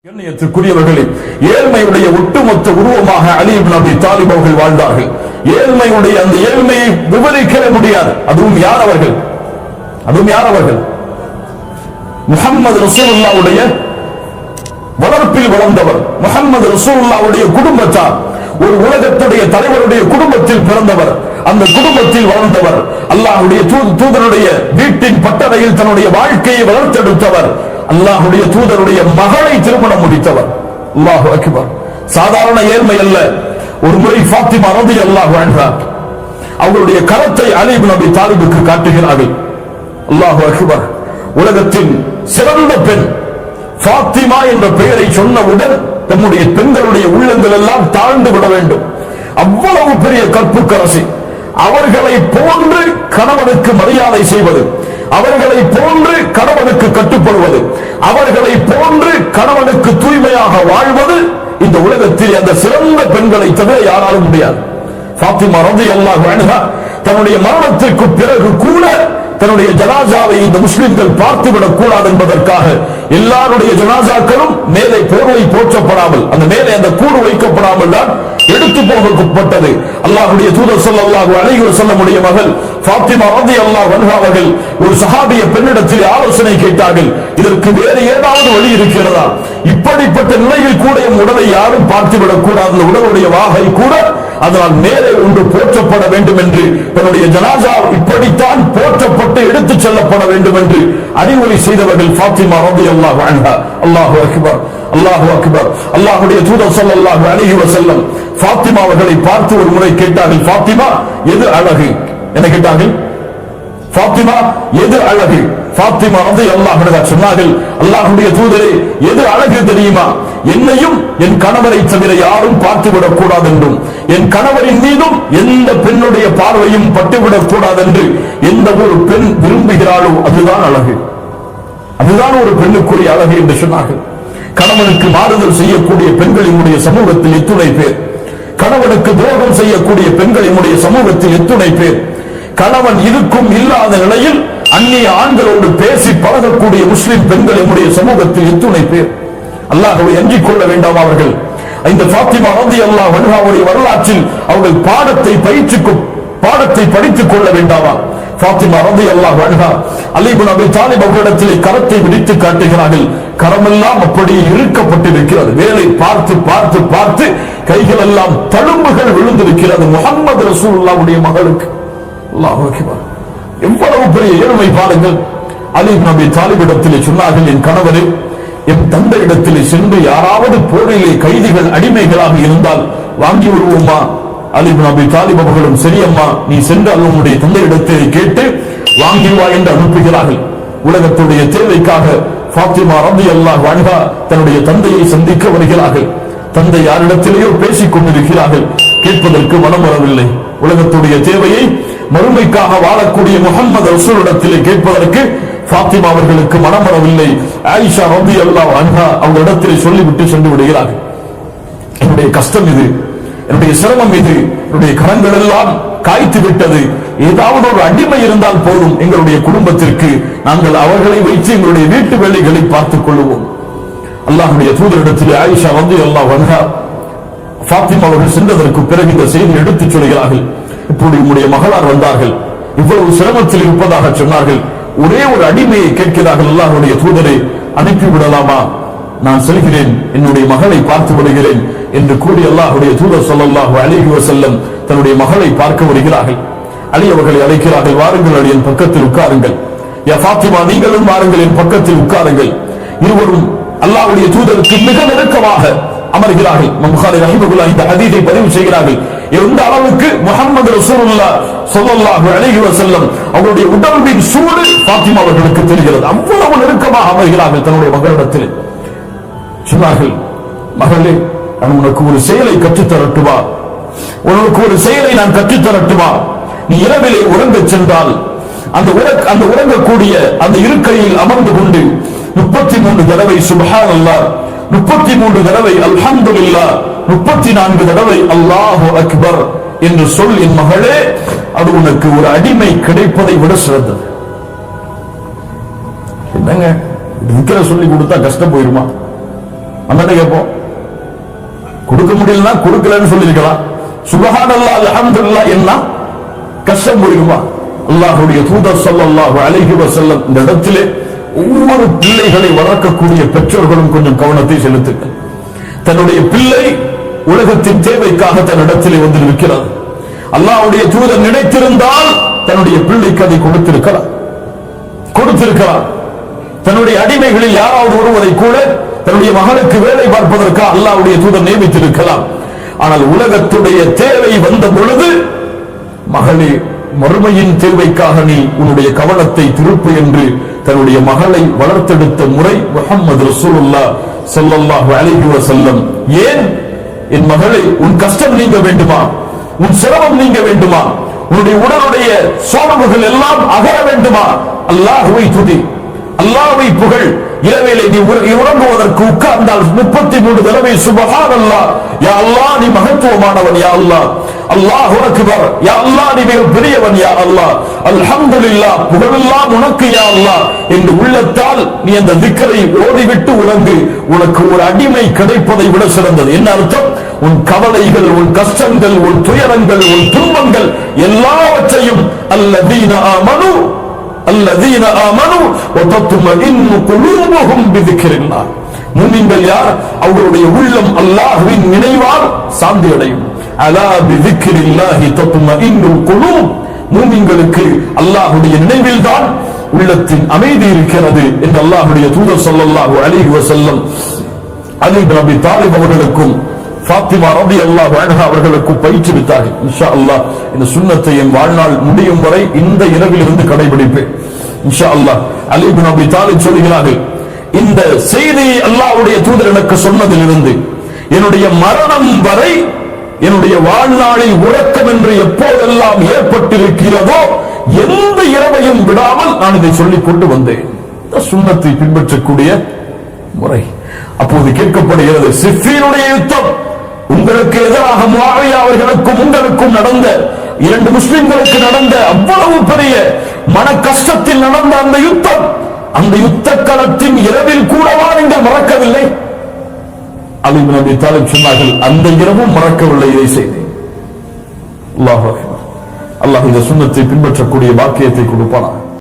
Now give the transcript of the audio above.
கண்ணியத்திற்குரியவர்களே, ஏழ்மையுடைய ஒட்டுமொத்த உருவமாக அலி இப்னு அபி தாலிப் அவர்கள் வாழ்ந்தார்கள். ஏழ்மையுடைய அந்த ஏழ்மையை விவரிக்கவே முடியாது. அதுவும் யார் அவர்கள்? முஹம்மது ரசூலுல்லாஹ்வுடைய வளர்ப்பில் வளர்ந்தவர், முஹம்மது ரசூலுல்லாஹ்வுடைய குடும்பத்தார், ஒரு உலகத்துடைய தலைவருடைய குடும்பத்தில் பிறந்தவர், அந்த குடும்பத்தில் வளர்ந்தவர், அல்லாஹ்வுடைய தூதருடைய வீட்டின் பட்டறையில் தன்னுடைய வாழ்க்கையை வளர்த்தெடுத்தவர், அல்லாஹ்வுடைய தூதருடைய மகளை திருமணம் முடித்தவர். அல்லாஹு அக்பர். சாதாரண ஏழ்மை அல்ல. ஒரு முறை ஃபாத்திமா ரலியல்லாஹு அன்ஹா அவருடைய கரத்தை அலி இப்னு அபி தாலிபுக்கு காட்டுகிறார்கள். அல்லாஹு அக்பர். உலகத்தின் சிறந்த பெண் ஃபாத்திமா என்ற பெயரை சொன்னவுடன் நம்முடைய பெண்களுடைய உள்ளங்கள் எல்லாம் தாழ்ந்து விட வேண்டும். அவ்வளவு பெரிய கற்புக்கரசி. அவர்களை போன்று கணவனுக்கு மரியாதை செய்வது, அவர்களை போன்று கணவனுக்கு கட்டுப்படுவது, அவர்களை போன்று கணவனுக்கு தூய்மையாக வாழ்வது இந்த உலகத்தில் அந்த சிறந்த பெண்களை தவிர யாராலும் முடியாது. ஃபாத்திமா ரலியல்லாஹு அன்ஹா தன்னுடைய மரணத்திற்கு பிறகு கூட தன்னுடைய ஜனாசாவை இந்த முஸ்லிம்கள் பார்த்துவிடக் கூடாது என்பதற்காக எல்லாருடைய ஜனாசாக்களும் மேலே போர்வை போற்றப்படாமல், அந்த மேலே அந்த கூடு வைக்கப்படாமல் தான் எடுத்து போகப்பட்டது. அல்லாஹ்வுடைய தூதர் ஸல்லல்லாஹு அலைஹி வஸல்லம் உடைய மகள் ஃபாத்திமா ரலியல்லாஹு அன்ஹா அவர்கள் ஒரு சஹாபிய பெண்ணிடத்தில் ஆலோசனை கேட்டார்கள். இதற்கு வேறு ஏதாவது வழி இருக்கிறதா? இப்படிப்பட்ட நிலையில் கூட என் உடலை யாரும் பார்த்துவிடக் கூடாது, அந்த உடலுடைய வாகை கூட அதனால் மேலே ஒன்று போற்றப்பட வேண்டும் என்று, தன்னுடைய ஜனாசா இப்படித்தான் போற்றப்பட்டு எடுத்துச் செல்லப்பட வேண்டும் என்று அறிவுரை செய்தவர்கள் ஃபாத்திமா ரலியல்லாஹு அன்ஹா. அல்லாஹு அக்பர், அல்லாஹு அக்பர். அல்லாஹ்வுடைய தூதர் ஸல்லல்லாஹு அலைஹி வஸல்லம் ஃபாத்திமா அவர்களை பார்த்து ஒரு முறை கேட்டார்கள், ஃபாத்திமா எது அழகு? என்ன கேட்டார்கள்? ஃபாத்திமா எது அழகு? ஃபாத்திமா ரலியல்லாஹு அன்ஹா சொன்னார்கள், அல்லாஹ்வுடைய தூதரே, எது அழகு தெரியுமா? என்னையும் என் கணவரை தவிர யாரும் பார்த்துவிடக் கூடாது என்றும், என் கணவரின் மீதும் எந்த பெண்ணுடைய பார்வையும் பட்டுவிடக் கூடாது என்று எந்த ஒரு பெண் விரும்புகிறாளோ அதுதான் அழகு, அதுதான் ஒரு பெண்ணுக்குரிய அழகு என்று சொன்னார்கள். கணவனுக்கு மாறுதல் செய்யக்கூடிய பெண்களினுடைய சமூகத்தில் எத்துணை பேர், கணவனுக்கு துரோகம் செய்யக்கூடிய பெண்களினுடைய சமூகத்தில் எத்துணை பேர், கணவன் இருக்கும் இல்லாத நிலையில் அந்நிய ஆண்களோடு பேசி பழகக்கூடிய முஸ்லிம் பெண்களினுடைய சமூகத்தில் எத்துணை பேர். அல்லாஹ்வை அஞ்சிக் கொள்ள வேண்டாம் அவர்கள். இந்த ஃபாத்திமா ரலியல்லாஹு அன்ஹாவுடைய வரலாற்றில் அவர்கள் பாடத்தை படித்துக் கொள்ள வேண்டாமா? ஃபாத்திமா ரலியல்லாஹு அன்ஹா அலி இப்னு அபி தாலிப் அவர்களிடத்திலே கரத்தை விரித்து காட்டுகிறார்கள். கரமெல்லாம் அப்படியே இறுக்கப்பட்டிருக்கிறது. வேலை பார்த்து பார்த்து பார்த்து கைகள் எல்லாம் தழும்புகள் விழுந்திருக்கிறது முஹம்மது ரசூலுல்லாஹ்வுடைய மகளுக்கு. அல்லாஹு அக்பர். எவ்வளவு பெரிய ஏழ்மை பாருங்கள். அலி இப்னு அபி தாலிப் இடத்திலே சொன்னார்கள், என் கணவரே, என் தந்தை இடத்திலே சென்று யாராவது போரிலே கைதிகள் அடிமைகளாக இருந்தால் வாங்கி விடுவோமா? அலி இப்னு அபி தாலிப் அவர்களும், சரியம்மா, நீ சென்று உன்னுடைய தந்தை இடத்திலே கேட்டு வாங்கி வா என்று அனுப்புகிறார்கள். உலகத்துடைய தேவைக்காக ஃபாத்திமா ரலியல்லாஹு அன்ஹா தன்னுடைய தந்தையை சந்திக்க வருகிறார்கள். தந்தை யாரிடத்திலேயோ பேசிக் கொண்டிருக்கிறார்கள். கேட்பதற்கு மனம் வரவில்லை. உலகத்துடைய தேவையை மறுமைக்காக வாழக்கூடிய முஹம்மது ரசூலிடத்திலே கேட்பதற்கு ஃபாத்திமா அவர்களுக்கு மனம் வரவில்லை. ஆயிஷா ரலியல்லாஹு அன்ஹா அவங்க இடத்திலே சொல்லிவிட்டு சென்று விடுகிறார்கள். என்னுடைய கஷ்டம் இது, என்னுடைய சிரமம் இது, என்னுடைய கரங்கள் எல்லாம் காய்த்து விட்டது. ஏதாவது ஒரு அடிமை இருந்தால் போதும் எங்களுடைய குடும்பத்திற்கு, நாங்கள் அவர்களை வைத்து எங்களுடைய வீட்டு வேலைகளை பார்த்துக் கொள்வோம். அல்லாஹ்வுடைய தூதரிடத்திலே ஆயிஷா ரலியல்லாஹு அன்ஹா ஃபாத்திமா அவர்கள் சென்றதற்கு பிறகு இந்த செய்தி எடுத்துச் சொல்கிறார்கள். இப்போது உம்முடைய மகளார் வந்தார்கள், இவ்வளவு சிரமத்தில் இருப்பதாக சொன்னார்கள். ஒரே ஒரு அடிமையை கேட்கிறார்கள். அல்லாஹ்வுடைய தூதரை அனுப்பிவிடலாமா? நான் செல்கிறேன், என்னுடைய மகளை பார்த்து விடுகிறேன் என்று கூறி அல்லாஹ்வுடைய தூதர் ஸல்லல்லாஹு அலைஹி வஸல்லம் தன்னுடைய மகளை பார்க்க வருகிறார்கள். அலி அவர்களை அழைக்கிறார்கள், வாருங்கள் அலி, என் பக்கத்தில் உட்காருங்கள். யா ஃபாத்திமா, நீங்களும் வாருங்கள், என் பக்கத்தில் உட்காருங்கள். இருவரும் அல்லாஹ்வுடைய தூதருக்கு மிக நெருக்கமாக அமர்கிறார்கள். புகாரி ரஹிமஹுல்லாஹ் இந்த ஹதீஸை பதிவு செய்கிறார்கள். எந்த அளவுக்கு முஹம்மது ரசூலுல்லாஹ் ஸல்லல்லாஹு அலைஹி வஸல்லம் அவருடைய உடம்பின் சூடு ஃபாத்திமா அவர்களுக்கு தெரிகிறது. அவ்வளவு நெருக்கமாக அமர்கிறார்கள் தன்னுடைய மகளிடத்தில். சொன்னார்கள், மகளே, நான் உனக்கு ஒரு செயலை கற்றுத்தரட்டுமா? உனக்கு ஒரு செயலை நான் கற்றுத்தரட்டுமா? நீ இரவிலே உறங்கச் சென்றால் அந்த உறங்கக்கூடிய அந்த இருக்கையில் அமர்ந்து கொண்டு 33 தடவை சுப்ஹானல்லாஹ், 33 தடவை அல்ஹம்துலில்லாஹ், 34 தடவை அல்லாஹு அக்பர் என்று சொல் என் மகளே. அது உனக்கு ஒரு அடிமை கிடைப்பதை விட சிறந்தது. என்னங்க, சொல்லி கொடுத்தா கஷ்டம் போயிருமா? அந்த கேட்போம். கொடுக்க முடியலன்னா கொடுக்கலன்னு சொல்லியிருக்கலாம். சுப்ஹானல்லாஹ் அல்ஹம்துலில்லாஹ் என்ன கஷ்டம் புரியுமா? அல்லாஹ்வுடைய தூதர் ஸல்லல்லாஹு அலைஹி வஸல்லம் இந்த இடத்திலே ஒவ்வொரு பிள்ளைகளை வளர்க்கக்கூடிய பெற்றோர்களும் கொஞ்சம் கவனத்தை செலுத்துங்கள். தன்னுடைய பிள்ளை உலகத்தின் தேவைக்காக தன்னிடத்திலே வந்து இருக்கிறார். அல்லாஹ்வுடைய தூதர் நினைத்திருந்தால் தன்னுடைய பிள்ளைக்கு அதை கொடுத்திருக்கிறார். தன்னுடைய அடிமைகளில் யாராவது ஒருவரை கூட தன்னுடைய மகனுக்கு வேலை பார்ப்பதற்காக அல்லாஹ்வுடைய தூதர் நியமித்திருக்கலாம். ஆனால் உலகத்துடைய தேவை வந்த பொழுது, மகளே மறுமையின் தேவைக்காக நீ உன்னுடைய கவனத்தை திருப்பு என்று தன்னுடைய மகளை வளர்த்தெடுத்த முறை முஹம்மது ரசூலுல்லாஹ் ஸல்லல்லாஹு அலைஹி வஸல்லம். ஏன் என் மகளே, உன் கஷ்டம் நீங்க வேண்டுமா, உன் சிரமம் நீங்க வேண்டுமா, உன்னுடைய உடலுடைய சோர்வுகள் எல்லாம் அகல வேண்டுமா, அல்லாஹ்வை துதி, அல்லாஹ்வை புகழ். இரவேளை நீ உறங்குவதற்கு உட்கார்ந்தால் 33 தடவை சுப்ஹானல்லாஹ், யா அல்லாஹ் நீ மகத்துவமானவன், யா அல்லாஹ், அல்லாஹு அக்பர், யா அல்லாஹ் நீ மிக பெரியவன், யா அல்லாஹ், அல்ஹம்துலில்லாஹ் புகழெல்லாம் உனக்கு யா அல்லாஹ் என்று உள்ளத்தால் நீ அந்த திக்ரை ஓதிவிட்டு உறங்கு. உனக்கு ஒரு அடிமை கிடைப்பதை விட சிறந்தது. என்ன அர்த்தம்? உன் கவலைகள், உன் கஷ்டங்கள், உன் துயரங்கள், உன் துன்பங்கள் எல்லாவற்றையும் அல்லதீன ஆமனு வதத்மஇன்னு குலூபுஹும் பிதிக்ரில்லாஹ். முஃமின்கள் யார்? அவர்களுடைய உள்ளம் அல்லாஹ்வின் நினைவால் சாந்தி அடையும். அலா பிதிக்ரில்லாஹி தத்மஇன்னுல் குலூப். முஃமின்களுக்கு அல்லாஹ்வுடைய நினைவில் தான் உள்ளத்தின் அமைதி இருக்கிறது என்று அல்லாஹ்வுடைய தூதர் ஸல்லல்லாஹு அலைஹி வஸல்லம் அலி இப்னு அபி தாலிப் அவர்களுக்கும் ஃபாத்திமா ரலியல்லாஹு அன்ஹா அவர்களுக்கு பயிற்றுவித்தார்கள். இன்ஷா அல்லாஹ் இந்த சுன்னத்தை என் வாழ்நாள் முடியும் வரை இந்த இரவில் இருந்து கடைபிடிப்பேன் இன்ஷா அல்லாஹ். அலி இப்னு அபி தாலிப் சொல்கிறார்கள், இந்த செய்தியை அல்லாஹ்வுடைய தூதர் எனக்கு சொன்னதிலிருந்து என்னுடைய மரணம் வரை என்னுடைய வாழ்நாளில் உறக்கம் என்று எப்போதெல்லாம் ஏற்பட்டிருக்கிறதோ எந்த இரவையும் விடாமல் நான் இதை சொல்லிக் கொண்டு வந்தேன். சுன்னத்தை பின்பற்றக்கூடிய முறை. அப்போது கேட்கப்படுகிறது, சிஃபீனுடைய யுத்தம் உங்களுக்கு எதிராக முஆவியா அவர்களுக்கும் உங்களுக்கும் நடந்த, 2 முஸ்லிம்களுக்கு நடந்த அவ்வளவு பெரிய மன கஷ்டத்தில் நடந்த அந்த யுத்தம், அந்த யுத்த களத்தின் இரவில் கூடவா நீங்கள் மறக்கவில்லை? அலி இப்னு அபி தாலிப் சொன்னார்கள், அந்த இரவும் மறக்கவில்லை, இதை செய்தேன். அல்லாஹ் அக்பர். அல்லாஹ் இந்த சுன்னத்தை பின்பற்றக்கூடிய பாக்கியத்தை கொடுப்பானா.